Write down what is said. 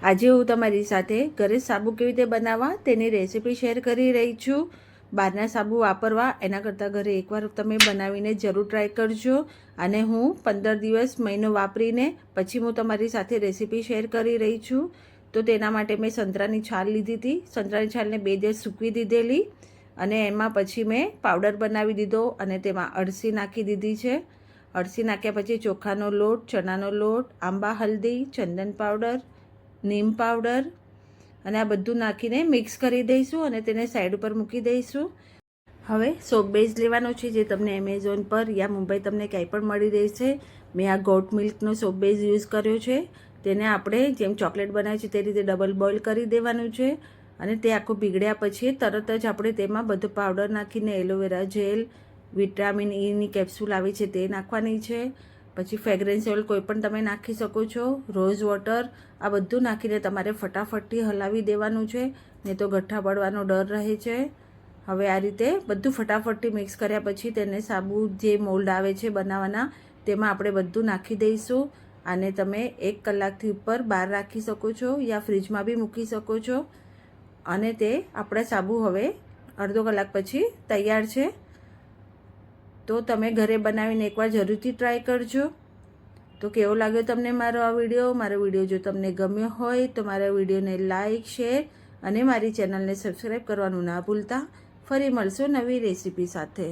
આજે હું તમારી સાથે ઘરે સાબુ કેવી રીતે બનાવવા તેની રેસીપી શેર કરી રહી છું. બહારના સાબુ વાપરવા એના કરતાં ઘરે એકવાર તમે બનાવીને જરૂર ટ્રાય કરજો. અને હું 15 દિવસ મહિનો વાપરીને પછી હું તમારી સાથે રેસીપી શેર કરી રહી છું. તો તેના માટે મેં સંતરાની છાલ લીધી હતી. સંતરાની છાલને 2 દિવસ સૂકવી દીધેલી અને એમાં પછી મેં પાવડર બનાવી દીધો અને તેમાં અળસી નાખી દીધી છે. અળસી નાખ્યા પછી ચોખાનો લોટ, ચણાનો લોટ, આંબા હલ્દી, ચંદન પાવડર, નીમ પાવડર અને આ બધું નાખીને મિક્સ કરી દઈશું અને તેને સાઈડ ઉપર મૂકી દઈશું. હવે સોપ બેઝ લેવાનો છે જે તમને એમેઝોન પર યા મુંબઈ તમને ક્યાંય પણ મળી રહેશે. મેં આ ગોટ મિલ્કનો સોપ બેઝ યુઝ કર્યો છે. તેને આપણે જેમ ચોકલેટ બનાવીએ છીએ તે રીતે ડબલ બોઇલ કરી દેવાનું છે અને તે આખું પીગળ્યા પછી તરત જ આપણે તેમાં બધો પાવડર નાખીને એલોવેરા જેલ, વિટામિન ઈની કેપ્સ્યુલ આવે છે તે નાખવાની છે. પછી ફ્રેગ્રન્સ ઓઇલ કોઈ પણ તમે નાખી શકો છો, રોઝ વોટર, આ બધું નાખીને તમારે ફટાફટથી હલાવી દેવાનું છે, નહીં તો ગઠ્ઠા પડવાનો ડર રહે છે. હવે આ રીતે બધું ફટાફટથી મિક્સ કર્યા પછી તેને સાબુ જે મોલ્ડ આવે છે બનાવવાના તેમાં આપણે બધું નાખી દઈશું. આને તમે 1 કલાકથી ઉપર બહાર રાખી શકો છો યા ફ્રીજમાં બી મૂકી શકો છો. અને તે આપણા સાબુ હવે અડધો કલાક પછી તૈયાર છે. તો તમે ઘરે બનાવીને એકવાર જરૂરથી ટ્રાય કરજો. તો કેવો લાગ્યો તમને મારો આ વિડીયો? જો તમને ગમ્યો હોય તો મારા વિડીયોને લાઇક, શેર અને મારી ચેનલને સબસ્ક્રાઈબ કરવાનું ના ભૂલતા. ફરી મળશું નવી રેસીપી સાથે.